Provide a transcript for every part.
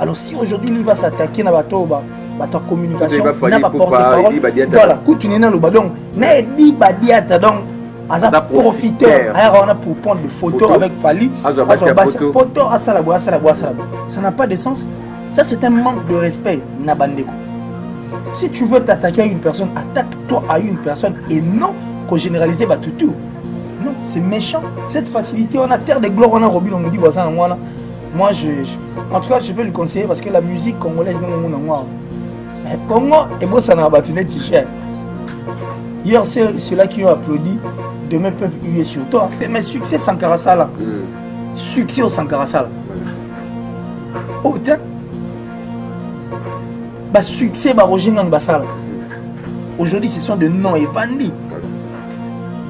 Alors si aujourd'hui lui va s'attaquer à ta communication, n'a pas porte-parole, voilà, tu n'es pas le badon, n'a dit badiata donc, à profiteur, on a pour prendre des photos avec Fali, ça n'a pas de sens. Ça c'est un manque de respect, Nabandeko. Si tu veux t'attaquer à une personne, attaque-toi à une personne et non qu'on généralise tout. Non, c'est méchant. Cette facilité, on a terre de gloire, on a Robin, on nous dit, voilà, moi, en tout cas, je vais lui conseiller parce que la musique congolaise, non, Congo, et moi, ça n'a pas battu net t-shirt. Hier, c'est ceux-là qui ont applaudi, demain peuvent huer sur toi. Mais succès Sankara Sala. Succès au Sankara Sala. Autant. Bah, succès, bah, Roger Ngangbasala. Aujourd'hui, ce sont des noms épandis.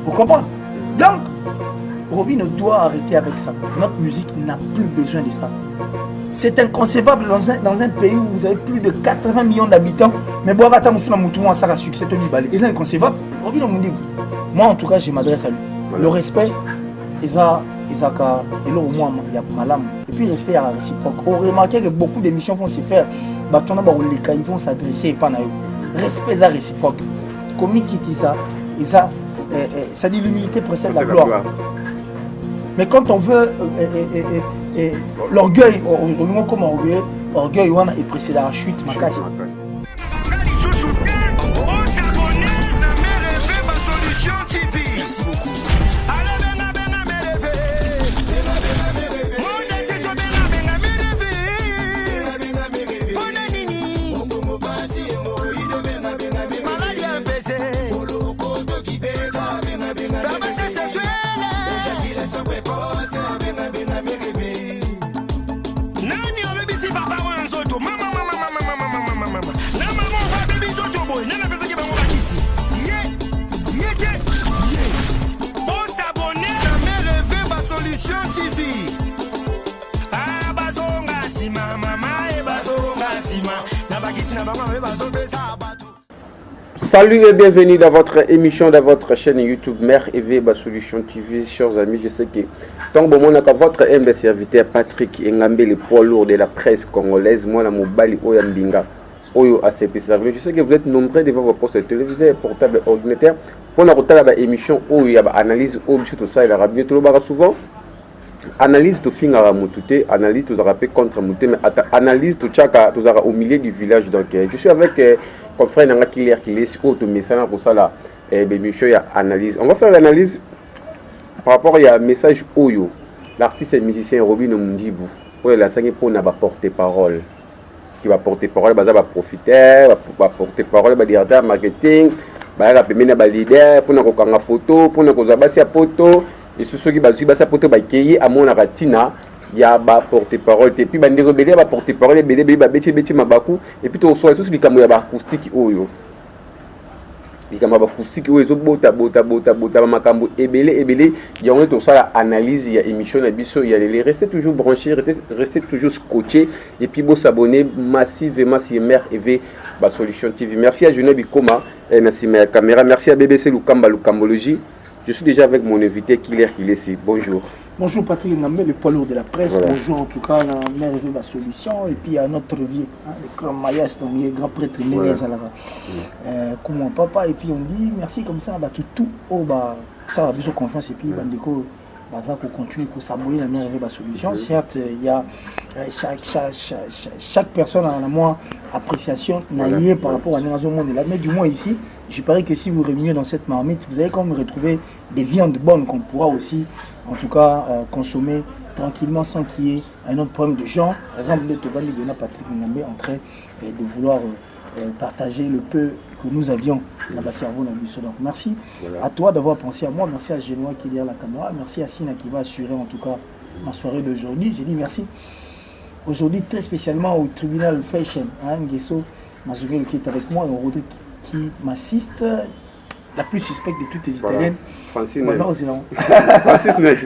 Vous comprenez? Donc, Robin doit arrêter avec ça. Notre musique n'a plus besoin de ça. C'est inconcevable dans un pays où vous avez plus de 80 millions d'habitants. Mais Boagata Moussuna Moutouma, ça a succès. C'est inconcevable. Robin Omundi. Moi, en tout cas, je m'adresse à lui. Voilà. Le respect, et là, au moins, il y a malam. Et puis, le respect, il y a réciproque. On remarque que beaucoup d'émissions vont se faire. Ils vont s'adresser et pas à eux. Respect, ça réciproque. Comme il quitte ça, ça dit l'humilité précède la gloire. Mais quand on veut l'orgueil, comme orgueil, on a précédé la chute, ma casse. Salut et bienvenue dans votre émission, dans votre chaîne YouTube Mère EV Solution TV. Chers amis, je sais que tant que votre humble serviteur Patrick Engambe, le poids lourd de la presse congolaise, moi la mobile Oyambinga, Oyo ACP Savio. Je sais que vous êtes nombreux devant vos postes télévisés, portables, ordinateurs. Pour la retarder l'émission, il y a analyse, tout ça, il a rabia tout le souvent. Analyse tout fin à Moutouté, analyse tout rappel contre Mouté, mais analyse tout chaka tout au milieu du village. Donc je suis avec mon frère Nanga qui est auto message pour ça là l'émission il y a analyse. On va faire l'analyse par rapport à un message Oyo. L'artiste et musicien Robin Omundibu. Oui, la sangue pour n'a pas porter parole. Qui va porter parole, va profiter, va porter parole, va dire marketing, va mener ba leader pour nous prendre photo, pour nous faire photo. Et ceux qui basent sa photo ba kéyi à mon aratina il y a ba porte-parole et puis bande rebelle ba porte-parole bébé ba beti mabaku et puis to so ceux qui kamoya ba acoustique oyo likama ba acoustique oyo bota makambo ebele ya on to ça analyse il y a émission na biso il y a les rester toujours branché rester toujours scotché et puis s'abonner massivement sur Mère EV Solution TV. Merci à Juneb Bikoma et merci à caméra, merci à BBC Lukambologie. Je suis déjà avec mon invité Killer Kilesi. Bonjour. Bonjour Patrick Ngambe, le poids lourd de la presse. Voilà. Bonjour en tout cas à la Mère EV Solution. Et puis à notre vieux, le grand Mayas, donc il est grand prêtre Nérez à la comme mon papa. Et puis on dit merci comme ça, tout, ça va besoin de confiance. Et puis Bandeko, pour continuer pour s'abonner à la Mère EV Solution. Certes, il y a chaque personne a la moins appréciation naïe par rapport à notre monde. Mais du moins ici, je parie que si vous remuez dans cette marmite, vous allez quand même retrouver des viandes bonnes qu'on pourra aussi, en tout cas, consommer tranquillement sans qu'il y ait un autre problème de genre. Par exemple, le Tovani de Patrick Ngambe en train de vouloir partager le peu que nous avions dans le cerveau dans le bureau. Donc merci à toi d'avoir pensé à moi, merci à Génois qui est derrière la caméra, merci à Sina qui va assurer en tout cas ma soirée d'aujourd'hui. J'ai dit merci. Aujourd'hui, très spécialement au tribunal Fashion, Nguesso Mazouguel qui est avec moi et Rodrigue qui m'assiste, la plus suspecte de toutes les Italiennes. Francine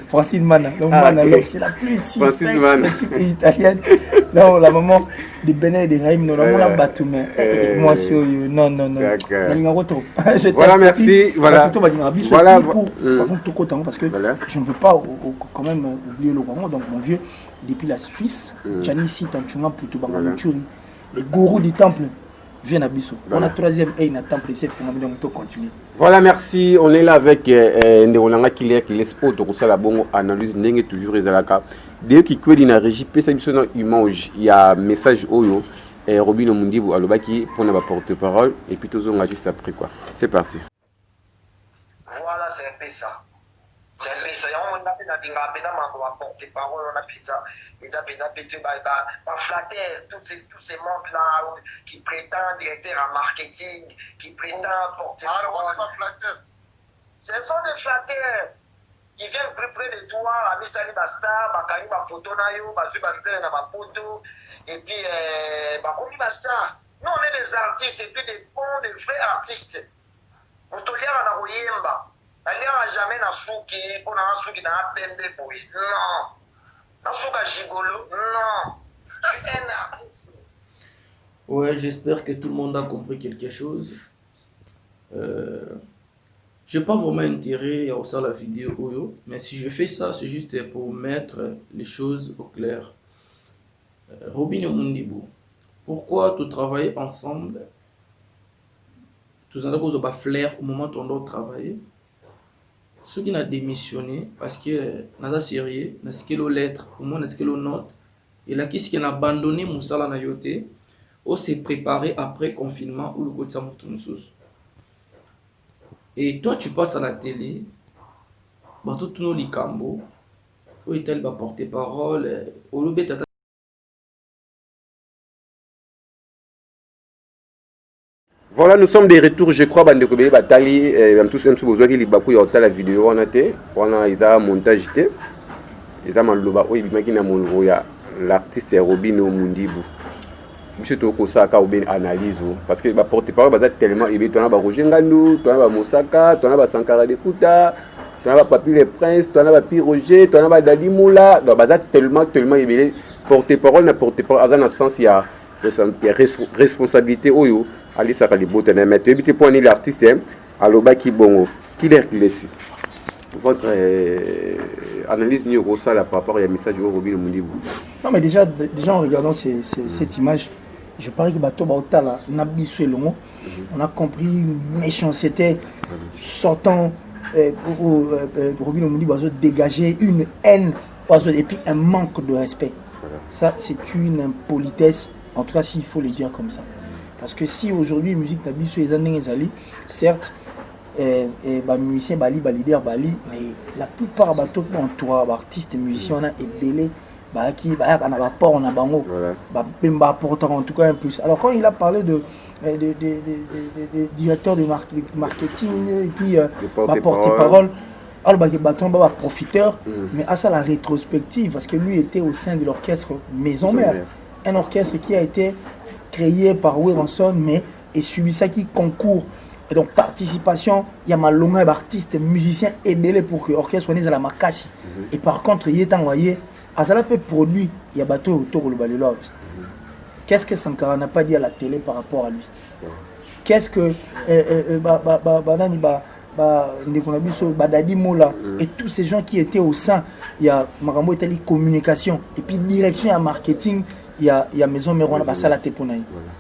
Francine Mana. Donc c'est la plus suspecte de toutes les Italiennes. Non, la maman de Benin et de Raïm, non, la battu, mais moi c'est non. Voilà, merci. Voilà. Parce que je ne veux pas quand même oublier le Congo. Donc mon vieux, depuis la Suisse. Janisi, Tanchunga, Putu, Bangamuchuri. Les gourous du temple viennent à Bissau. On a troisième et un temple ici, on continue. Voilà, merci. On est là avec Ndéolanga qui laisse autre pour ça la bonne analyse. N'est toujours Ezalaka. Dès qu'il y a une régie, il y a un message Oyo. Et Robin Omundibu Alobaki pour la porte-parole. Et puis tous on juste après quoi. C'est parti. Voilà, c'est un peu ça. C'est un peu ça. On a fait un porte-parole, on a fait ça. Ils ont flatté tous ces mondes-là qui prétendent directeur en marketing, qui prétendent porte-parole. Ce sont des flatteurs. Ils viennent plus près de toi, la misali basta, bakani ba photo na yo, bazu bastel na ba photo, et puis bakomi basta. Nous on est des artistes et puis des bons, des vrais artistes. On te lire na royemba, on lire jamais na souki, pour na souki na pende boy. Non. Na souka gigolo, non. Tu es un artiste. Ouais, j'espère que tout le monde a compris quelque chose. Je n'ai pas vraiment intérêt à faire la vidéo, mais si je fais ça, c'est juste pour mettre les choses au clair. Robin Omundibu, pourquoi tu travailles ensemble? Tous en avons pas flair au moment où on doit travailler. Ceux qui ont démissionné, parce que nous sérieux, nous avons lettre, au moins nous avons note, et là, qui a abandonné Moussala na yote, ou s'est préparé après confinement ou le côté Moutounous. Et toi, tu passes à la télé, tout le monde où est-elle va porter parole, au lobby tata. Voilà, nous sommes des retours, je crois, Bande Kobe, Batali, tous un besoin qu'il y a la vidéo, on a un montage, ils ont un oui, l'artiste Robin Omundibu. Monsieur Tokosaka ou bien analyse parce que ma porte-parole va tellement et tu as Roger Ngandou, tu as Mosaka, tu as Sankara de Kuta, tu as Papi le Prince, tu as Papi Roger, tu as Dadi Moula, donc bah tellement et porte-parole na porte-parole dans le sens il y a responsabilité oyo ali ça les bottes mais tu éviter pour l'artiste aloba ki bongo qui l'air qui laisse votre analyse ni au ça par rapport à message au Robin Omundibu. Non mais déjà en regardant cette image, je parie que bateau baotala na biso elongo, on a compris une méchanceté sortant Robin Omundibu a dégagé une haine et puis un manque de respect. Voilà. Ça c'est une impolitesse, en tout cas s'il faut le dire comme ça. Parce que si aujourd'hui musique na biso les années ezali, certes musicien bali leader bali mais la plupart bateau entourage artistes et musiciens on a ébélé qui on a rapport on a bango bemba apportant en tout cas un plus. Alors quand il a parlé de directeur de marketing et puis porte-parole alors profiteur mais à ça la rétrospective parce que lui était au sein de l'orchestre Maison Mère, un orchestre qui a été créé par Werenson mais et celui ça qui concourt. Et donc participation, il y a ma longueur d'artistes, musiciens ébélés pour que l'orchestre soit à la Makassi. Et par contre, il est envoyé, à ça peut produit, il y a bateau autour de l'autre. Qu'est-ce que Sankara n'a pas dit à la télé par rapport à lui? Qu'est-ce que Dadi Mola et tous ces gens qui étaient au sein, il y a Marambo Itali communication et puis direction et marketing. Il y a Maison Mère,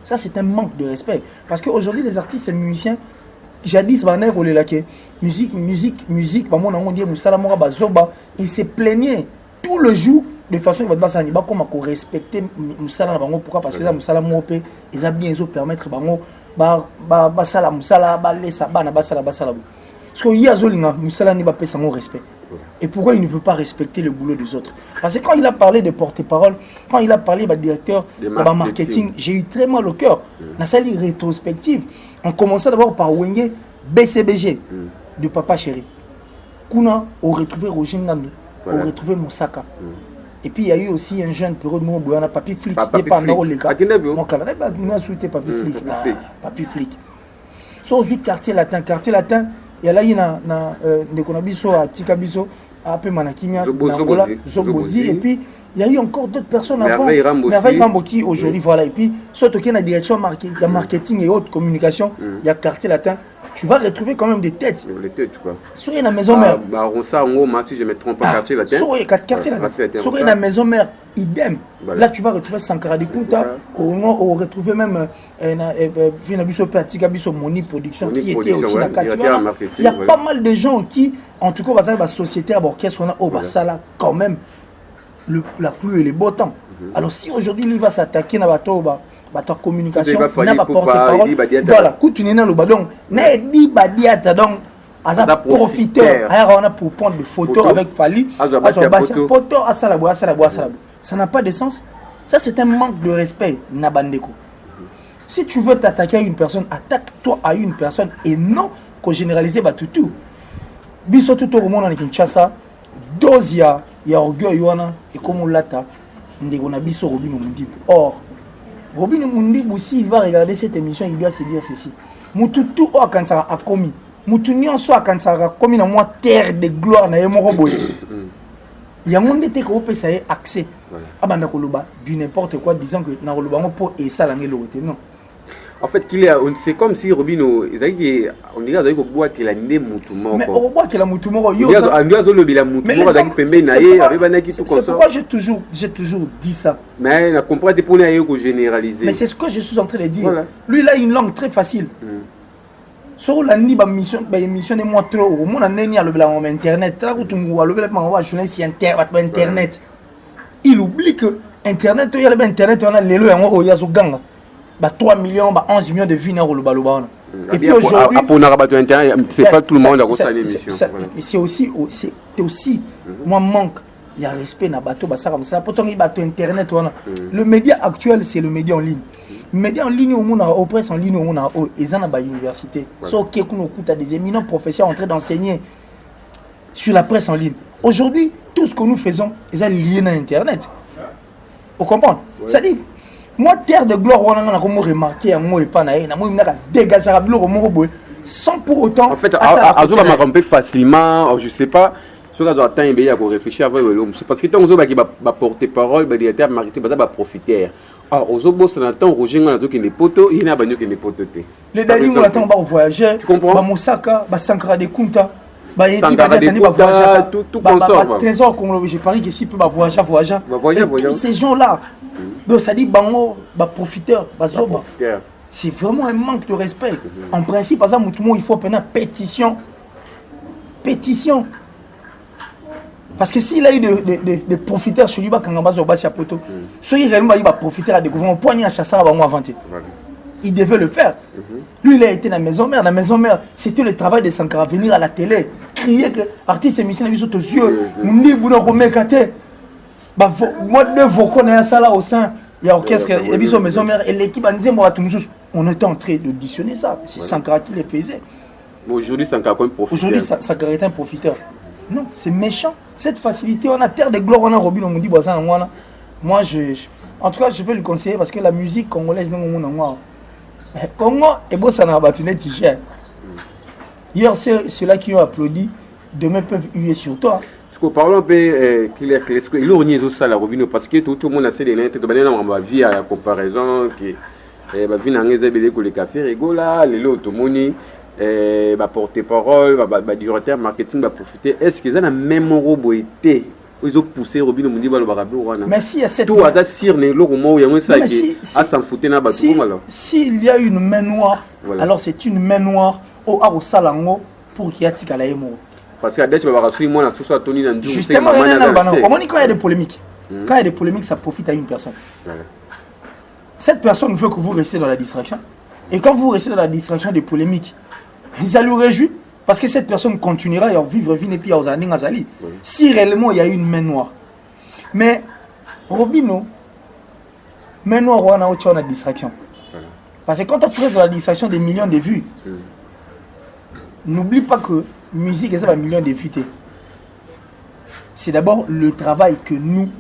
ça c'est un manque de respect. Parce qu'aujourd'hui les artistes et musiciens, jadis, musique, ils se plaignaient tout le jour de façon qu'il va respecter Moussala. Pourquoi? Parce que Moussala Mopé, ils ont bien permettre parce qu'il y a Moussala n'y va pas sans respect. Et pourquoi il ne veut pas respecter le boulot des autres? Parce que quand il a parlé de porte-parole, quand il a parlé de directeur de marketing, j'ai eu très mal au cœur. Dans sa rétrospective, on commençait d'abord par Wenge BCBG de Papa Chéri. Kuna, on retrouvait Roger Ngandou, on retrouvait Moussaka. Et puis il y a eu aussi un jeune période où on a Papi Flick qui était pas dans les gars. Mon camarade a souhaité Papi Flick. Papi Flick. Sauf le quartier latin. Il y a là, il y a un Tikabiso, après Manakimia, Zobozi, et puis il y a eu encore d'autres personnes avant. Merveille Ramboki aujourd'hui, voilà. Et puis, surtout qu'il y a la direction marketing et autres communications, il y a quartier latin, tu vas retrouver quand même des têtes. Les têtes, quoi. Soyez dans la maison mère. On ça, en gros, si je me trompe pas, quartier latin. Soyez quartier latin. Soyez dans la maison mère, idem. Là, tu vas retrouver Sankara de Kunta. On retrouver même Moni Production qui était aussi dans quartier. Il y a pas mal de gens qui, en tout cas, la société à l'orchestre, on a ça là quand même la pluie et les beaux temps. Alors si aujourd'hui lui va s'attaquer à la communication, n'a pas porte-parole, voilà, continue dans le ballon, n'a dit badiata donc à profiteur, on a pour prendre des photos avec Fali, ça n'a pas de sens. Ça c'est un manque de respect, Nabandeko. Si tu veux t'attaquer à une personne, attaque-toi à une personne et non qu'on généralise tout. Biso tout au monde en Kinshasa, dose ya orgueil wana et comme on l'a ndeko na biso Robin Mundib. Or Robin Mundib aussi il va regarder cette émission, il doit se dire ceci. Mututu o akansara akomi. Mutu nyonso akansara akomi na moi terre de gloire na yemo roboye. Il y a monde te ko pesa accès. Abanda koloba du n'importe quoi disant que na koloba po et ça la ngelo non. En fait, c'est comme si Robino, on dirait que la nez moutoumon. Mais on voit que la moutoumon, c'est pourquoi j'ai toujours dit ça. Mais on comprend des points à généraliser. Mais c'est ce que je suis en train de dire. Voilà. Lui, il a une langue très facile. Sur la mission de moi trop, au monde en internet, internet. Il oublie que internet, il y a internet, on a les lois, on a 3 millions, 11 millions de vues dans le baloba. Et puis aujourd'hui, c'est pas tout le monde qui a l'émission. C'est aussi, moi manque, il y a respect dans le bateau, pourtant il y a internet. Le média actuel, c'est le média en ligne. Le média en ligne, au presse en ligne, on a l'université. Sauf qu'il y a des éminents professeurs en train d'enseigner sur la presse en ligne. Aujourd'hui, tout ce que nous faisons est lié à internet. Vous comprenez? C'est-à-dire, moi, terre de gloire, on a remarqué un mot et pas naïf, on a dégagé la gloire sans pour autant. En fait, à Zoba m'a rampé facilement, je sais pas, sur la droite, il y a réfléchir avec l'homme. C'est parce que tant que va porter parole, il y a des marqués, il va profiter. Ah, aux autres, c'est un temps où on a des poteaux, il y a des poteaux. Les derniers, on attend voyager. Tu comprends? Moussaka, Sankara de Kunta. Sankara de Kunta, tout consort. Trésor, comme j'ai parlé, que si peut voyager. Tous ces gens-là. Donc ça dit bango profiteur c'est vraiment un manque de respect. En principe par exemple tout le monde il faut prendre pétition parce que s'il a eu des profiteurs chez lui quand on va au bas poto soit il va profiter à des gouvernements poigner à chasser avant inventé. Il devait le faire. Lui il a été dans la maison mère. La maison mère c'était le travail de Sankara venir à la télé crier que artiste émission na biso to yeux mundi buna romekate. Moi, de vos connaissances là au sein, il y a orchestre, il y a maison mère et l'équipe on était en train d'auditionner ça. C'est Sankara qui les faisait. Aujourd'hui, Sankara est un profiteur. Aujourd'hui, Sankara est un profiteur. Non, c'est méchant. Cette facilité, on a terre de gloire, on a Robin, on me dit, moi, en tout cas, je vais le conseiller parce que la musique congolaise, non, Congo, et bon, ça n'a pas battu net t-shirt. Hier, ceux-là qui ont applaudi, demain peuvent huer sur toi. Parlons un peu qu'il est tout ça la Robino parce que tout le monde a fait des lettres de ma vie à comparaison que ma vie n'a rien que les cafés rigola les lots tout moni va porter parole va directeur marketing va profiter est-ce qu'ils ont la même roboité ils ont poussé Robino Mundi va le barabou mais si il y a cette tout à sur les lots où il y a ça qui à s'en foutre na bateau alors s'il y a une main noire alors c'est une main noire au salango pour qu'il y ait tika la emo. Parce que justement, quand il y a des polémiques, ça profite à une personne. Cette personne veut que vous restiez dans la distraction. Et quand vous restez dans la distraction des polémiques, ça lui réjouit. Parce que cette personne continuera à vivre vie et puis à Ozani Azali. Si réellement il y a une main noire. Mais Robino, main noire, on a autre la distraction. Parce que quand tu restes dans la distraction des millions de vues, n'oublie pas que musique, c'est un million de vues. C'est d'abord le travail que nous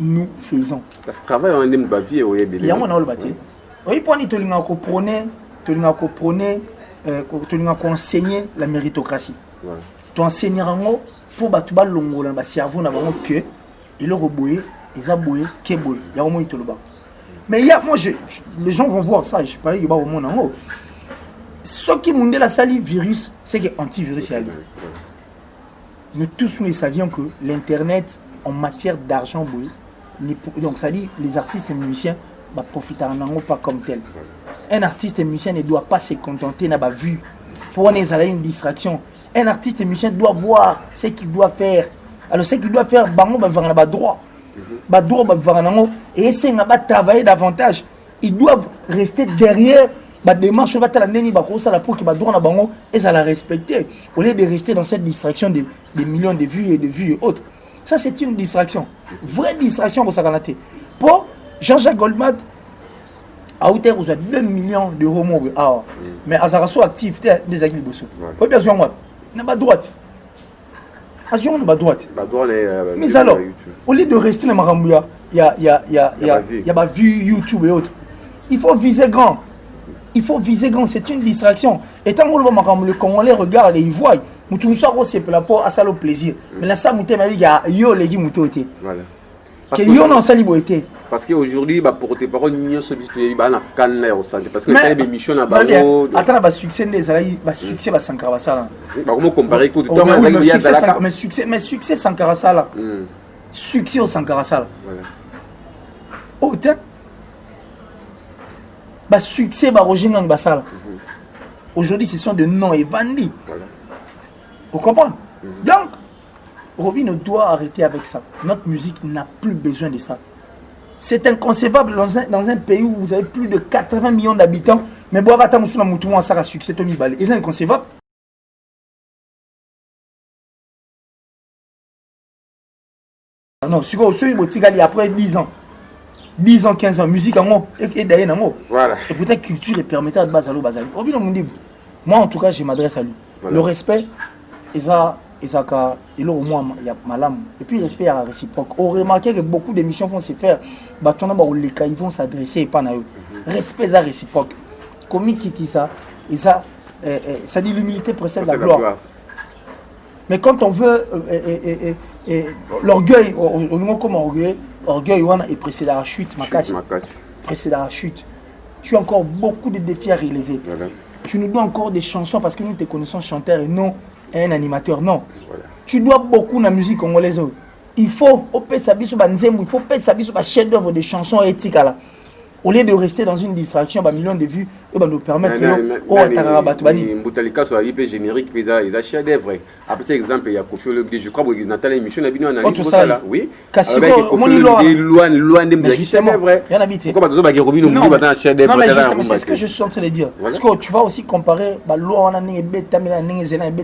faisons. Ce travail, on a une vie, il y a un bâti. Oui, pour nous, tu as enseigné la méritocratie. Tu enseigneras pour battre le cerveau, que il est reboué, il est boué, il est boué. Il y a un moment, mais il y a, moi, les gens vont voir ça, je sais pas, il y a au monde en haut. Ce qui m'a dit la salle virus, c'est que antivirus est allé. Nous tous nous savions que l'internet en matière d'argent, donc ça dit les artistes et musiciens profitent pas comme tel. Un artiste et musicien ne doit pas se contenter n'a pas vu pour une distraction. Un artiste et musicien doit voir ce qu'il doit faire. Alors ce qu'il doit faire, droit. Et essayer de travailler davantage. Ils doivent rester derrière la démarche pour que les droits et ça la respecter. Au lieu de rester dans cette distraction des millions de vues et autres. Ça, c'est une distraction. Vraie distraction pour ça. Pour Jean-Jacques Goldman, à hauteur de 2 millions d'euros. Mais à Zarasso activité des agriculteurs bossou. Pas besoin moi. N'a pas droite. Asion n'a pas droite. Mais alors, au lieu de rester dans Marambouya, il y a ma vue YouTube et autres. Il faut viser grand. Il faut viser grand, c'est une distraction. Et tant que le Congolais regarde et il voit, nous sommes c'est pour ça le plaisir. Mais là, ça, il y a yo les gens qui que yo non ça libre été. Parce qu'aujourd'hui, pour tes paroles, nous sommes parce que les émissions à Bango. Attends, le succès des alliés, le succès va Sankara Sala. Comment comparer que mais succès Sankara Sala. Succès au Sankara Sala. Autant succès Roger Basala. Aujourd'hui, ce sont des noms et bandits. Vous comprenez? Donc, Robin doit arrêter avec ça. Notre musique n'a plus besoin de ça. C'est inconcevable dans un pays où vous avez plus de 80 millions d'habitants, mais boire attendre sur la mouton à ça succès Tony Balé. C'est inconcevable. Non, si vous avez après 10 ans. 10 ans, 15 ans, musique en haut, et d'ailleurs en haut. Voilà. Et peut-être culture et permettant de Bazalo. Moi, en tout cas, je m'adresse à lui. Voilà. Le respect, il y a malam. Et puis, le respect est réciproque. On remarque que beaucoup d'émissions vont se faire. Ils vont s'adresser et pas à eux. Respect est réciproque. Comme il quitte ça, ça dit l'humilité précède la gloire. Mais quand on veut l'orgueil, au niveau comme orgueil et précède la chute, précède la chute. Tu as encore beaucoup de défis à relever. Voilà. Tu nous dois encore des chansons parce que nous te connaissons chanteur et non un animateur. Non. Voilà. Tu dois beaucoup de la musique congolaise. Il faut il faut faire un chef d'œuvre de chansons éthiques là. Au lieu de rester dans une distraction, millions de vues, nous permettre de faire générique, il y a chef d'œuvre. Après cet exemple, il y a Kofi Olomide, je crois que Nathalie émission a bien analysé ça là. Oui. Loin de justement, il y en a habité. Pourquoi pas Robin Olomide dans chef d'œuvre? Non, mais justement, c'est ce que je suis en train de dire. Parce que tu vas aussi comparer loi on a né bête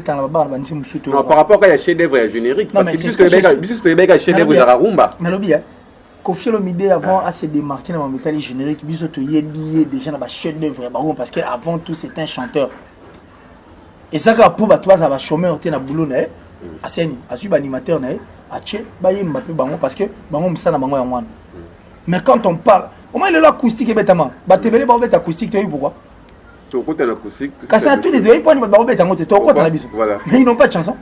par rapport à chef d'œuvre générique parce que puisque les chef d'œuvre à rumba. Mais Kofi Olomide avant à se démarquer dans le métal générique, déjà dans la chef d'œuvre parce qu'avant tout c'était un chanteur. Et ça quand pour toi ça va chômeur t'es na boulot na aseni asu animateur na ache ba yemba pe bango parce que bango msana bango ya mwana. Mais quand on parle, au moins le acoustique est bêtement. Ba tebele ba bête acoustique tu vois pourquoi? Tu côté l'acoustique. Quand ça tous les deux ils prennent ba bête en côté tu quoi dans biso. Mais ils n'ont pas de chanson.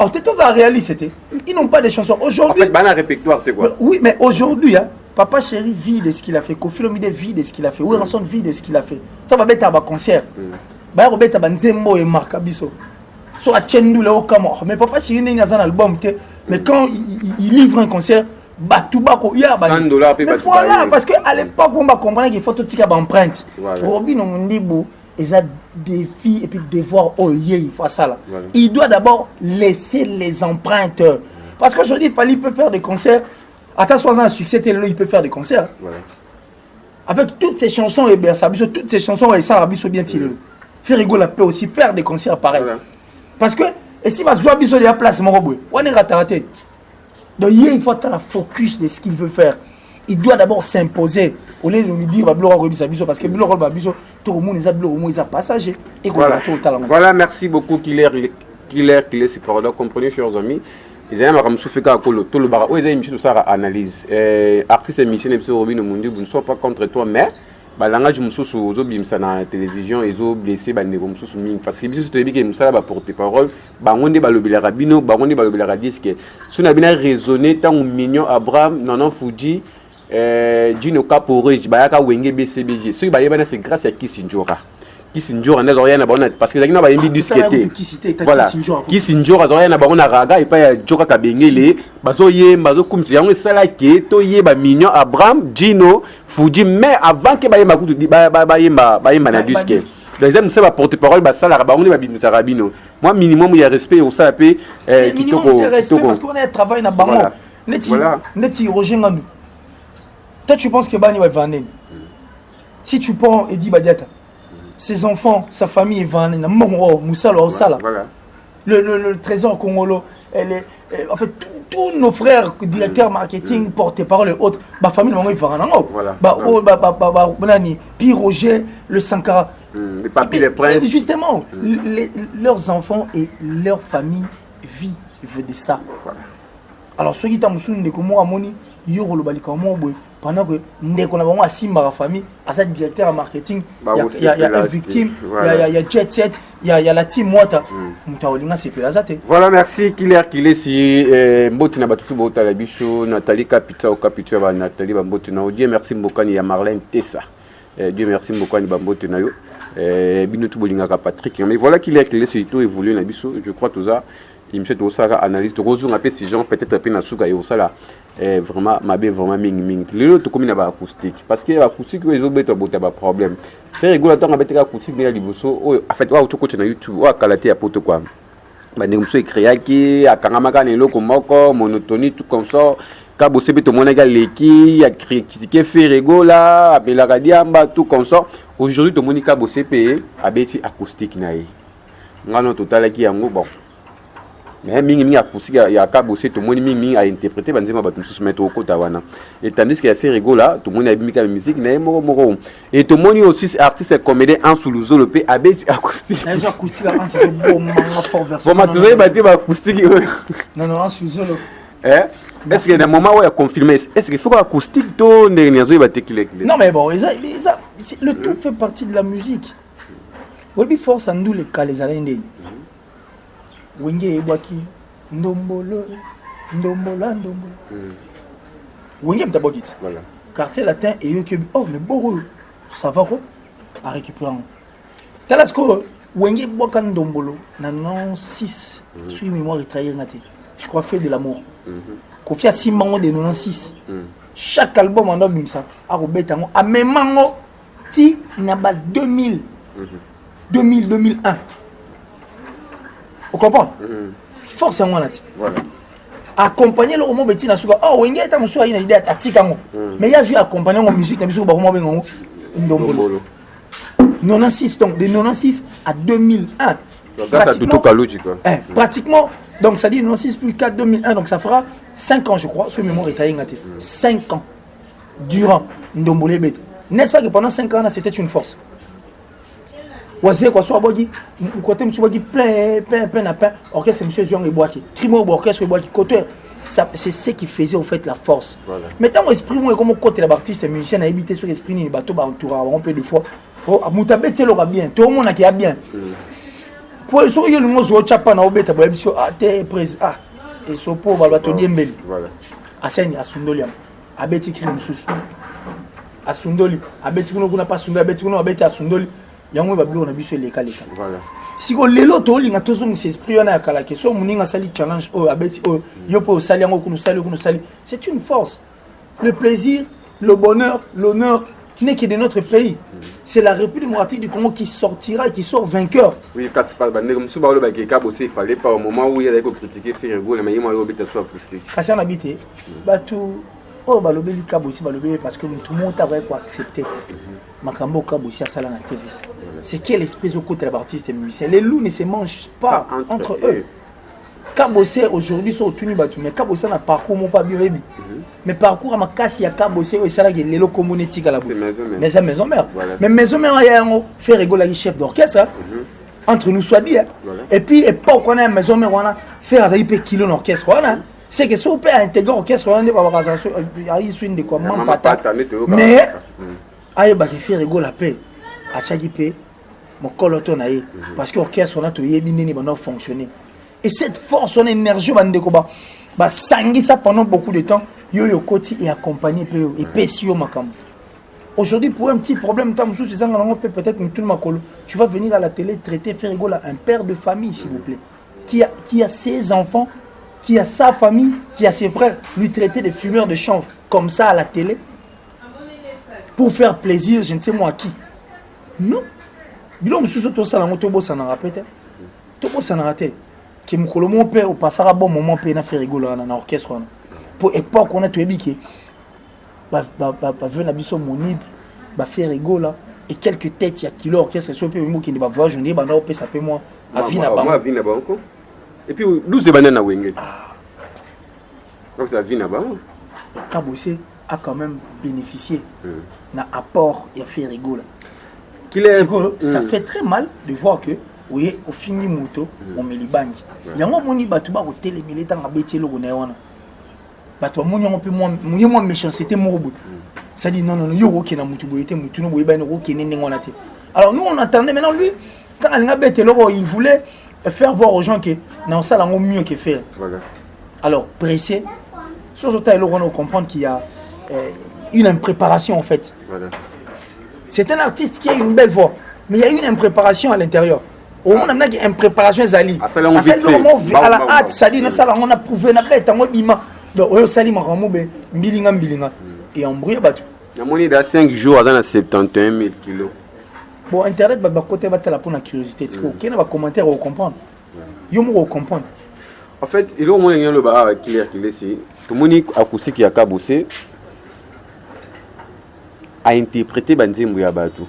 Alors, c'est tout ça réalité. Ils n'ont pas de chansons. Aujourd'hui. En fait, un répertoire, tu vois. Oui, mais aujourd'hui, hein, Papa Chéri vit de ce qu'il a fait. Kofi Olomide vit de ce qu'il a fait. Ranson vit de ce qu'il a fait. Tu vas mettre un concert. Tu vas mettre un Nzembo et Marc Abisso. Soit à Tchendou, là, au Camor. Mais Papa Chéri n'a pas un album. Mais quand il livre un concert, Batubako, il y a $100. Mais voilà, parce qu'à l'époque, on va comprendre qu'il faut tout tirer d'empreinte. Robin, on dit, ils ont des défis et puis devoir il faut ça là. Voilà. Il doit d'abord laisser les empreintes. Parce qu'aujourd'hui, Fali peut faire des concerts. Attends, 60 ans un succès, il peut faire des concerts. Voilà. Avec toutes ces chansons, et toutes ces chansons, et ça, bien tiré. Ferigo la peut aussi faire des concerts pareils. Voilà. Parce que, et si va jouer à la place, mon robot, on est raté. Donc, il faut être la focus de ce qu'il veut faire. Il doit d'abord s'imposer. Au lieu de lui dire parce que tout le monde est passager. Voilà, merci beaucoup Killer, c'est pour comprenez chers amis. Ils ont fait tout le bar. Ils ont mis ça à analyse. Artistes et musiciens ne sont pas contre toi, mais le langage de la télévision, ils ont blessé parce que si tu porte parole, si on a bien raisonné, tant mignon Abraham, non Fuji. Dino Caporage, Bayaka Wenge BCBG. Ce qui c'est grâce à Kissinjora. Kisinjora na zoya na bona parce que zakina ba yimbi disquette voilà Kisinjora zoya na ba ona raga et pas ya joka kabengele bazo yemba bazo kumsi yango sala ke to yeba mignon Abraham Gino Fuji mais avant que ba yemba kutu ba yemba na disquette les hommes c'est ba porte-parole ba sala ba on ba bimisa rabino moi minimum il y a respect au ça pe kitoko parce qu'on a un travail na bango neti Roger Ngandou toi tu penses que bani va vendre si tu prends Eddie Badiata ses enfants, sa famille est vendue. Le trésor congolo, en fait, tous nos frères, directeurs marketing, porte-parole et autres, ma famille est vendue. Puis Roger, le Sankara. Les papiers, les princes. Justement, leurs enfants et leur famille vivent de ça. Alors, ceux qui t'ont dit que moi, Amoni, Yoro le Balikamo, pendant que ndeko na bango asimba la famille asa directeur marketing il y a une victime il y a jet set il y a la team Mwata mutaolinga sepela zate. Voilà, merci Killer si mboti na batutu bota la bicho Nathalie Capita au Capita ba Nathalie Bamboti na Dieu merci mbokani ya Marlène Tessa Dieu merci mbokani Bamboti na yo bino tu bolinga ka Patrick mais voilà Killer si tout évolue na bicho je crois tout ça il me fait aussi analyse de Rozo appelle ces gens peut-être un peu na suka et au sala vraiment ma bien vraiment ming le to comme na ba acoustique parce que acoustique les autres beto bota ba problème faire rigoler tant avec acoustique na liboso en fait wa utoko na YouTube wa kalaté à poto quoi ba ndemso créaki akangamaka na eloko moko monotonie tout comme ça ka bosse beto mona ga leki ya critiquer faire rigola apela kadiamba tout comme ça aujourd'hui to monika bosse pe abeti acoustique na ye ngano total ki yango bon mais mingi acoustique ya ka bosse to moni mingi a interpréter banzema ba tous mettre au côté wana et tandis qu'il a fait rigola to moni abimika musique na moko et to moni aussi artiste comédien en sous le p abeti acoustique les acoustique en c'est bon fort version bon tu sais battre ba acoustique non en sous est-ce que dans le moment où il a confirmé est-ce qu'il faut acoustique to ndenge battre non mais bon le tout fait partie de la musique oui force en nous les cas les alendés Wenge ebwaki ndombolo Wenge mtabokit voilà quartier latin et yo que oh mais bon ça va quoi à récupérer talasco Wenge ebwaka ndombolo na 96 sur mémoire trahir ngati je crois fait de l'amour Kofi Simbango de 96 chaque album en bimsa a robeta ngo a memango ti na ba 2000 2001 vous comprenez forcément là voilà accompagner le roman beti na suka oh wenge ta musu ina idée atika ngo mais il y a eu accompagner en musique na biso ba roman bengo ndombolo 96 donc de 96 à 2001 pratiquement donc ça dit 96 plus 4 2001 donc ça fera 5 ans je crois ce mémoire est ingate 5 ans durant ndombolo beti n'est-ce pas que pendant 5 ans là c'était une force Wazé quoi soit bogi côté monsieur bogi plein orchestre monsieur Zion et boaki trimo orchestre et boaki côté ça c'est ce qui faisait en fait la force maintenant mon esprit moi comme côté l'artiste musicien a habité sur l'esprit ni bateau ba autour un peu de fois oh mutabe telo ba bien tout le monde qui a bien pour so yo le mozo chapa na obeta ba biso ah te prise ah et so po ba bateau diembeli voilà aseni asundoli abeti crime susu asundoli abeti kuno kuna pas sundoli abeti kuno abeti asundoli yango babilo na biso leka voilà siko lelo to linga tozo ngise esprit wana ya kala ke so muninga sali challenge o abeti o yo po sali yango kuno sali c'est une force le plaisir le bonheur l'honneur n'est que de notre pays c'est la République démocratique du Congo qui sortira et qui sort vainqueur oui parce que ba ndeko musuba lo ba ke ka bosse il fallait pas au moment où il allait critiquer faire go mais il m'a obité soit frustré kasi on habité batu oh balobeli ka bosse balobeli parce que tout le monde a accepté makambo ka bosse sala na TV. C'est quel espèce au côté de l'artiste et musicien. Les loups ne se mangent pas entre eux. Kabossé aujourd'hui sont tenus battus, mais Kabossé n'a parcours mon pas bien. Mais parcours à ma casse il y a Kabossé et ça là les locaux monétiques à la boue. Mais c'est maison mère. Mais maison mère il y a un fait rigoler chef d'orchestre entre nous soit dit. Et puis et pas qu'on a maison mère on a faire un peu kilo d'orchestre voilà. C'est que si on peut intégrer l'orchestre on est pas avoir ça il swing de quoi man patate. Mais aïe bah qui fait rigoler la paix à chaque paix. Mon coloton aïe parce que l'orchestre on a tout yébini va fonctionner et cette force son énergie va nous combat bah sangi ça pendant beaucoup de temps yo yo koti et accompagné et pesio makam Aujourd'hui, pour un petit problème, peut-être tu vas venir à la télé traiter Ferrigo là, un père de famille, s'il vous plaît, qui a ses enfants, qui a sa famille, qui a ses frères, lui traiter des fumeurs de chanvre comme ça à la télé, pour faire plaisir, je ne sais moi à qui. Non. Bilon mususu to sala ngoto bo sana rapete. To bo sana raté. Que mon père au passera bon moment pe na Ferrigo là na orchestre là. Pour époque on a tout ébiqué. Ba venir biso monib, ba Ferrigo là et quelques têtes il y a kilo orchestre so pe mo qui ne va voir journée ba na op ça pe moi à vie na ba. Moi vie na ba encore. Et puis nous c'est banana wenge. Donc ça vie na ba. Kabossé a quand même bénéficié d'un apport et Ferrigo là. Ça fait très mal de voir que oui au fini moto on met les bangs. Il y a un moni batu ba hotel militaire a bêté le wana. Batu moni on peut moins méchanceté morobo. Ça dit non yo OK na mutu boyete mutu no boyeba no OK nene ngona te. Alors nous on attendait maintenant lui quand il a bêté le il voulait faire voir aux gens que non ça là mieux que faire. Voilà. Alors pressé surtout là on comprendre qu'il y a une impréparation en fait. Voilà. C'est un artiste qui a une belle voix, mais il y a une impréparation à l'intérieur. Au moins, on a une impréparation zali. À la hâte, ça dit, on a prouvé, on a fait un bima. Donc, sali maramo be bilinga. Et on brûle battu. La monnaie de 5 jours, à 71 000 kilos. Bon, Internet, bah côté bah pour la curiosité. Qui n'a pas commentaire ou comprendre. Yo mo comprendre. En fait, il y a au moins le bar clair qui laisse. Tout le monde a poussé qui a cabossé. A interprété Banzimbu Yabatu.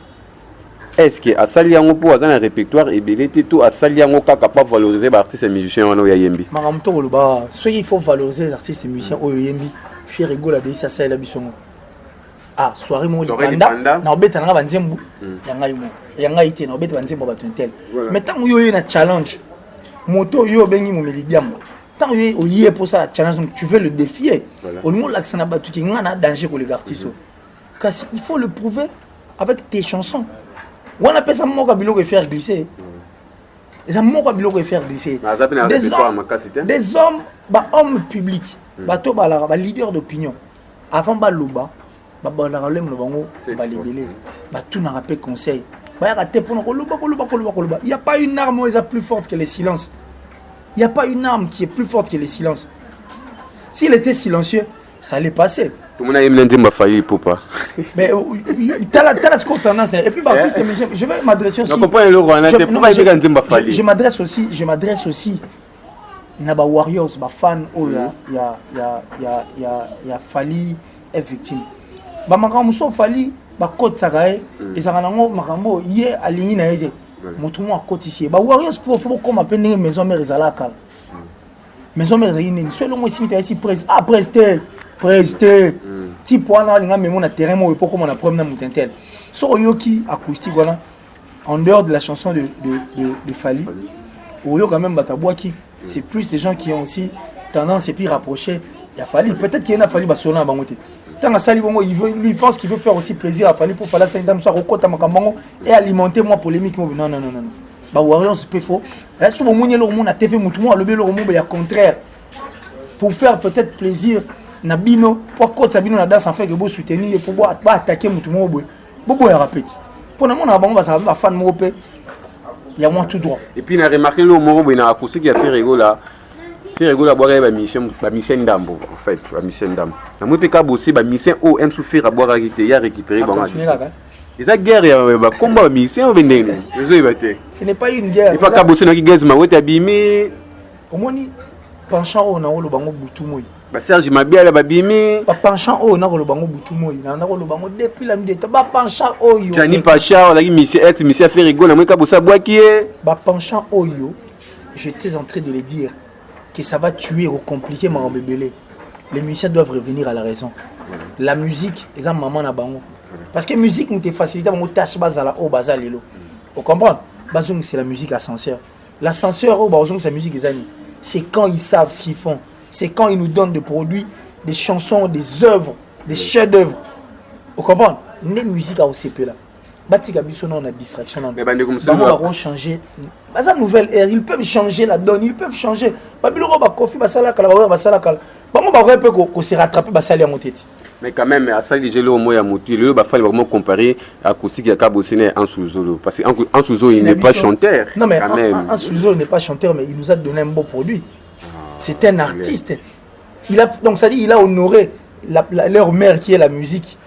Est-ce que à Saliango pour un répertoire et billetté tout à Saliango capable de valoriser les artistes et musiciens en Oyayembi? Maramto le bas, soit il faut valoriser les artistes et musiciens au Oyayembi, faire rigoler de ça ça la bisongo. Ah, soirée mo panda, na obeta na Banzimbu, yanga ité na obeta Banzimbu batuntel. Mais tant yo na challenge, moto yo bengi mo melidiam. Tant yo yé pour ça la challenge donc tu veux le défier. Au moment l'accent na batu qui ngana danger pour les artistes. Parce il faut le prouver avec tes chansons. On appelle ça mon cabilo que faire glisser. Ça mon cabilo que faire glisser. Des hommes, hommes publics, leaders d'opinion. Avant baloba, il n'y a pas une arme plus forte que le silence. Il n'y a pas une arme qui est plus forte que le silence. S'il était silencieux, ça allait passer. Tout le monde a dit que failli pour pas. Mais tu as la tendance. Et puis, je vais m'adresser aussi. Je m'adresse aussi. Il y a des warriors, des fans, il y a Fali, est victime. Il y a Fali, il y a Côte Sagaï, et ça y est aligné na yé. Moutoumo à côté ici. Bah warriors pour comme appeler maison mère Zalaka. Maison mère Zalaka. Selon moi ici ici Presté. Si pour aller mais mon terrain moi pour comme on a problème dans Moutentel. So yoki acoustique voilà. En dehors de la chanson de Fali. Oyo quand même Bataboaki. C'est plus des gens qui ont aussi tendance et puis rapprocher. Il y a Fali. Peut-être qu'il y en a Fali Basona à Bangote. Tant que Sali Bongo, lui pense qu'il veut faire aussi plaisir à Fali pour faire la scène d'âme soit recota Makambango et alimenter moi polémique. Non. Bah Warriors c'est peu faux. Là souvent mon yelo mon a TV Moutouma le belo mon il y a contraire. Pour faire peut-être plaisir Nabino pour côté Sabino na danse en fait que vous soutenir pour pas attaquer Moutouma bobo ya répète. Pour na mon bango ça va fan mopé. Il y a moins tout droit. Et puis, on a remarqué le moment où il a acoustique qui a fait rigola. Fait rigola, boire la mission d'âme, en fait, la mission d'âme. La moi, peut bosser, la mission O, M souffrir à boire à récupérer. Ils ont guerre, combat, mission, ce n'est pas une guerre. Il faut pas bosser dans les gaz, mais tu es abîmé. Comment ni penchant au na le bango boutumoy. Serge Mabia la babimi. Ba penchant au na le bango boutumoy. Na le bango depuis la nuit. Ba penchant au yo. Jani Pacha, la mission est mission fait rigoler, moi kabosa bois qui est. Ba penchant au yo. J'étais en train de le dire que ça va tuer ou compliquer ma bébélé. Les musiciens doivent revenir à la raison. La musique, ils ont maman na bango. Parce que musique nous te facilite mon tâche bazala au bazalelo. Vous comprenez? Bazong c'est la musique ascenseur. L'ascenseur au bazong c'est la musique des amis. C'est quand ils savent ce qu'ils font. C'est quand ils nous donnent des produits, des chansons, des œuvres, des chefs-d'œuvre. Vous comprenez? Les musiques à OCP là. batika biso non na distraction non. Mais bande comme ça. Ils vont changer. Basa nouvelle ère, ils peuvent changer la donne, ils peuvent changer. Babiloko ba kofi basala kala ba basala kala. Bango ba peu ko se rattraper basala en tête. Mais quand même à ça les gens au moya motu, le ba fallait vraiment comparer acoustique ya Kabosine en Souzolo parce que en Souzolo il n'est pas chanteur. Non mais quand même. en Souzolo n'est pas chanteur mais il nous a donné un beau produit. C'est un artiste. Il a donc ça dit il a honoré leur mère qui est la musique.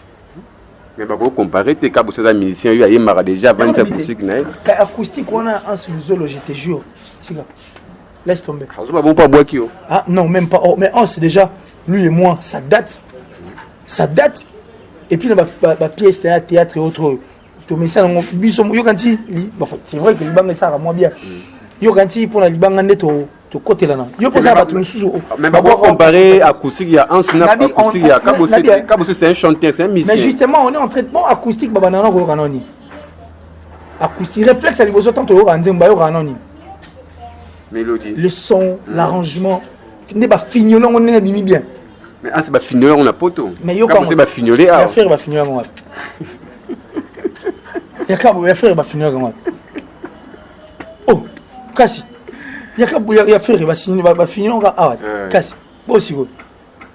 Mais bah, pour comparer, tes cas, c'est un musicien, il y a déjà 25 musiques. Acoustique, on a un sous-zolo, je te jure. Laisse tomber. Ah non, même pas. Oh, mais c'est déjà, lui et moi, ça date. Ça date. Et puis, la pièce, théâtre et autres. C'est vrai que Liban, ça va moins bien. Yo quand pour la Liban, to côté là. Yo pour ça, mais pour comparer acoustique, il y a un snap acoustique, il y a Kabosé, c'est un chanteur, c'est un musicien. Mais justement, on est en traitement acoustique, babanana roganoni. Acoustique, réflexe à l'imposer tant que roganzemba roganoni. Mélodie. Le son, l'arrangement, n'est pas fignolant, on est bien. Mais c'est pas fignolant, on a poteau. Mais yo quand c'est pas fignolé, ah. Faire va fignolant moi. Ya kabo ya faire va fignolant moi. Oh, kasi. Il y a fait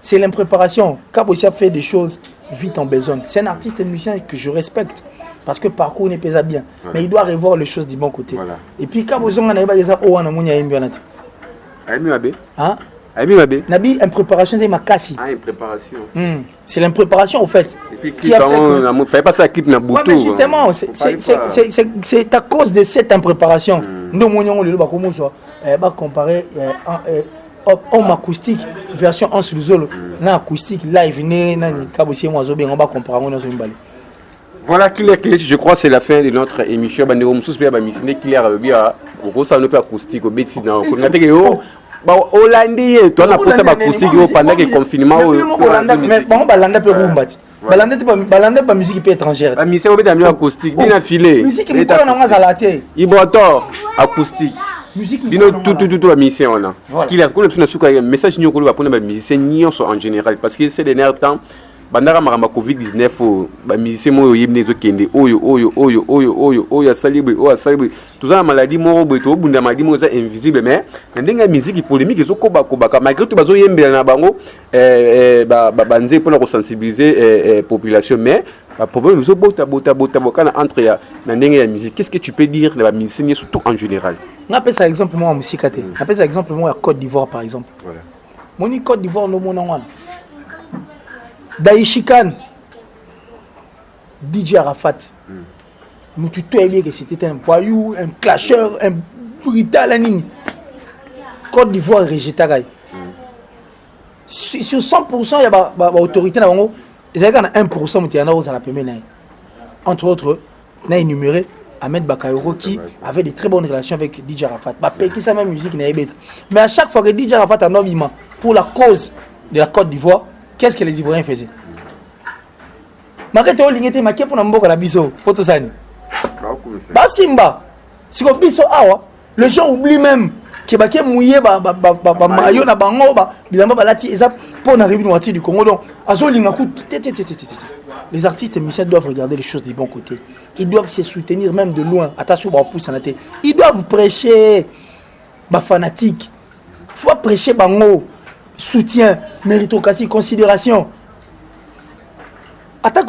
c'est l'impréparation. Cabo aussi a fait des choses vite en besoin. C'est un artiste et musicien que je respecte parce que parcours n'est pas bien. Voilà. Mais il doit revoir les choses du bon côté. Voilà. Et puis Cabo Zonga n'a pas dit ça. Oh, on a mis un bien. Hein? Nabi, impréparation, c'est ma cassi. Ah, impréparation. C'est l'impréparation au fait. Et puis, il fallait pas ça clip na bouton. Mais justement, c'est à cause de cette impréparation. Nous, on va comparer homme acoustique version en sous-zolo. Na acoustique live, on va comparer. Voilà, je crois que c'est la fin de notre émission. Hollandais, toi on a posé ma acoustique pendant le confinement. Mais bon, balanda peut rombati. Balanda pas musique étrangère. La musique est bien acoustique, bien affilée. Musique qui est en azalate. Iboto acoustique. Musique bino tout la mission on a. Qui a qu'on a suka message ni ko ba pour les musiciens en général parce que c'est des nerfs temps. Bandara marama Covid-19 ba musicien mo yebne zo kende oyo salibre tout ça maladie mo beto bunda maladie mo za invisible mais ndenga musique polémique zo koba malgré tout bazo yembela na bango banze pour sensibiliser population mais problème zo bota kana entre ya ndenga ya musique. Qu'est-ce que tu peux dire de la musicien surtout en général? On appelle ça exemple moi en musique até. On appelle ça exemple moi à Côte d'Ivoire par exemple. Voilà. Mon Côte d'Ivoire no mona wana. Daïchikan, DJ Arafat, nous tu bien que c'était un voyou, un clasheur, un brutal. Côte d'Ivoire Régétaraï. Sur 100%, il y a une autorité, il y a 1% qui est la première. Entre autres, on a énuméré Ahmed Bakayoko qui avait de très bonnes relations avec DJ Arafat. Qui sa même musique n'est pas. Mais à chaque fois que DJ Arafat a nommé pour la cause de la Côte d'Ivoire, qu'est-ce que les Ivoiriens faisaient? Malgré tout, il était maquillé pour la biso. Photosani. Basimba. Si on biso awa, les gens oublient même que baké mouillé mayo na bango bilamba balati ezap pour arriver dans du Congo donc azo linga coup. Les artistes et musiciens doivent regarder les choses du bon côté. Ils doivent se soutenir même de loin. Attention ba pousse na té. Ils doivent prêcher ba fanatique. Faut prêcher bango. Soutien, méritocratie, considération. Attaque,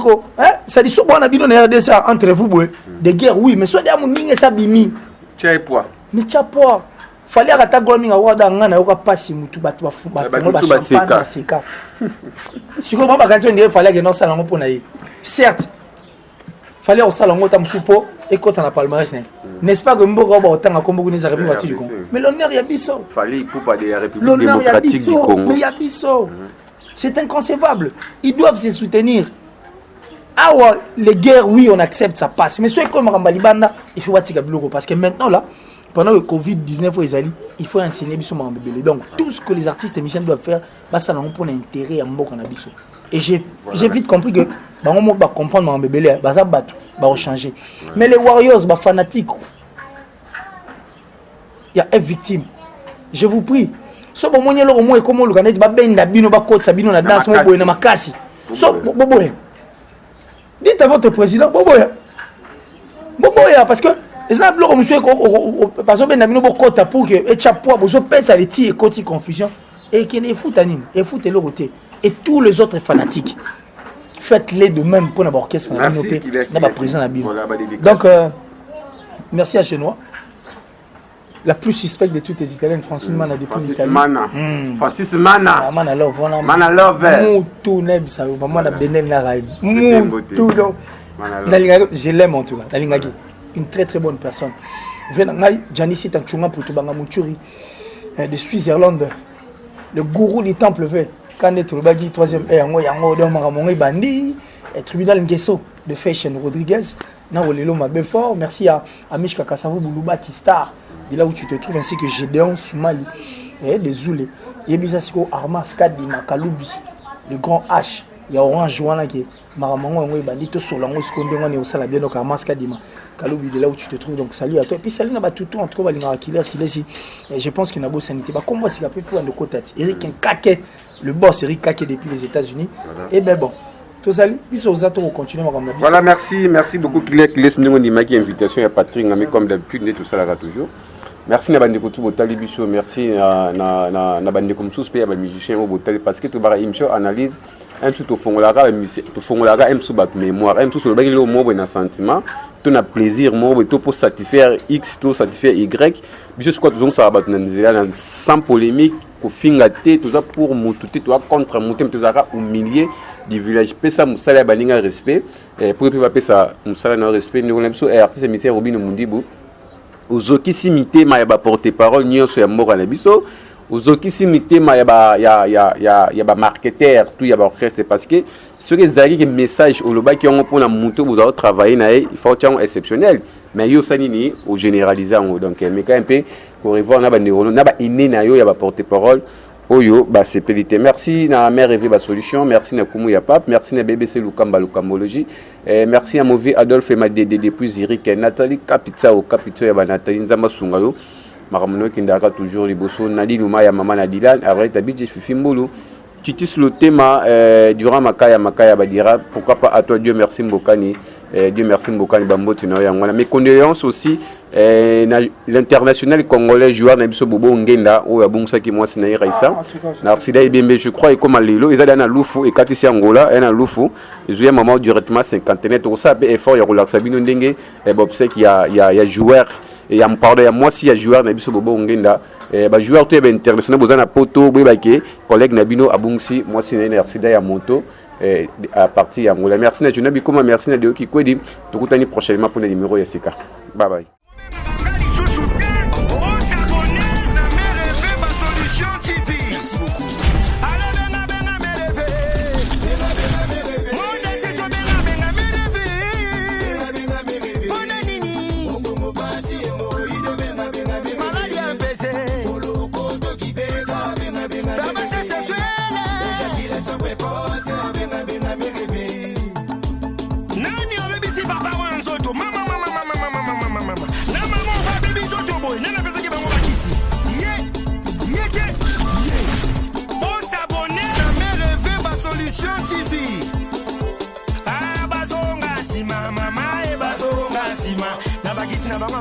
ça dit souvent on a besoin de ça entre vous, des guerres, oui, mais soit des amours, ça bimi. Tchai poids. Mais tchai poids. Fallait attaquer Gominga Wada Ngana, ou pas si moutou bat champagne, seka. Si vous m'avez quand on fallait que non salon pour naïe. Certes, fallait au salon au tamsupo et quand on a palmarès, n'est-ce pas que Mbogo va autant à Combo les Arabes du Congo. Mais l'honneur y a biso. Fallait pour pas des Républiques démocratiques du Congo. Mais y a biso. C'est inconcevable. Ils doivent se soutenir. Ah ouais, les guerres, oui, on accepte, ça passe. Mais ceux comme Rambalibanda, il faut wattiga bloco parce que maintenant là, pendant le Covid-19 il faut enseigner biso mambébélé. Donc tout ce que les artistes et musiciens doivent faire, bah ça n'a pas d'intérêt à Mboko na biso. Et j'ai vite compris que bah on va comprendre mambébélé, bah ça battre, bah changer. Mais les warriors, bah fanatiques, il y a une victime. Je vous prie. So bon monye lo mo comme le Canada ba benda bino ba kotsa bino na danse mo boye na makasi. So boboye. Dites à votre président boboye. Bon, parce que exemple, monsieur, parce que nous avons pour que et chapeau, vous pèse à l'éti et côté confusion et qu'il est foot anime et foot et l'autre et tous les autres fanatiques. Faites-les de même pour notre orchestre, notre président la Bible. Donc, merci à Genois. La plus suspecte de toutes les Italiennes, Francine Mana depuis l'Italie. Francis Mana. Mana love. Mana love. Moutou neb ça. Mana benel na raïb. Moutou donc. Je l'aime en tout cas. Une très très bonne personne. Venangai Janice Tanchunga pour Tubanga Muturi de Suisse-Irlande. Le gourou du temple vert. Quand est le bagui troisième yango donc Maramongi Bandi et tribunal Ngeso de Fashion Rodriguez. Na wolelo mabe fort. Merci à Mishka Kasavu Buluba qui star. De là où tu te trouves ainsi que Gédéon Soumali et des Zoulé. Yebisasiko Armas Kadima Kaloubi, le grand H. Il y a Orange Joana qui est Maramango et Bandito Solango Skondéman et au Salabien donc Armas Kadima Kaloubi de là où tu te trouves. Donc salut à toi. Et puis salut à tout en tout cas Killer qui est je pense qu'il y a beau sanité. Comment c'est qu'il peut de côté Eric Nkake, le boss Eric Kake depuis les États-Unis. Et ben bon. Voilà, merci beaucoup Killer qui laisse nous invitation à Patrick Ngami comme d'habitude tout ça là toujours. Merci na bande ko tu botali biso, merci na bande comme sous paye ba musicien au botali parce que tu bara émission analyse un tout au fond la ga musique to fond la ga em sous bat mémoire em sous le bagil au mot na sentiment tu na plaisir mot to pour satisfaire x to satisfaire y biso ce quoi tu ça bat na nzela sans polémique pour finga té tout ça pour mututi toi contre mutem tout ça humilier du village pesa musala baninga respect pour pas pesa musala na respect nous l'aime so artiste émissaire Robin Mundibu Ozoki simité ma yaba porte-parole nyonso ya mort na biso Ozoki simité ma yaba marketeur tout yaba orchestre parce que ce que zaki message au loba qui on pour na muto vous avez travaillé na il faut être exceptionnel mais yo sanini au généraliser donc mais quand un peu qu'on revoit na ba neurone na ba iné na yo yaba porte-parole Oyo, bah c'est pélité. Merci na mère Eve ba solution, merci na Kumu ya Pape, merci na BBC Lukamba Lukamologie, merci à Mauvais Adolphe et Madede depuis Zurich, Nathalie Kapitsa au Kapitso ya ba Nathalie Nzamba Sungayo, Maramono Kindaka toujours liboso, Nadine Ouma ya Maman Nadilan, arrête habite Fifi Mbolo. Titus le thème durant Makaya Badira, pourquoi pas à toi Dieu merci Mbokani, Dieu merci Mbokani Bambo Tinoya. Mes condoléances aussi l'international congolais joueur Nabiso Bobo Ngenda ou Abungsa qui moi Sinaï Raissa. Narsida Ibembe je crois et comme à Lilo, ils allaient dans Loufou et Katisi Angola et dans Loufou, ils ont un moment directement 50 tout ça effort il y a Roulax Sabino Ndenge et Bob sait qu'il y a joueur et il y a pardon il y a moi si il y a joueur Nabiso Bobo Ngenda ba joueur tout est international bozana poto bebake collègue Nabino Abungsi moi Sinaï Narsida ya Monto à partir Angola. Merci na Junabi comme merci na Deoki Kwedi tout coup prochainement pour le numéro Yesika. Bye bye. Mama,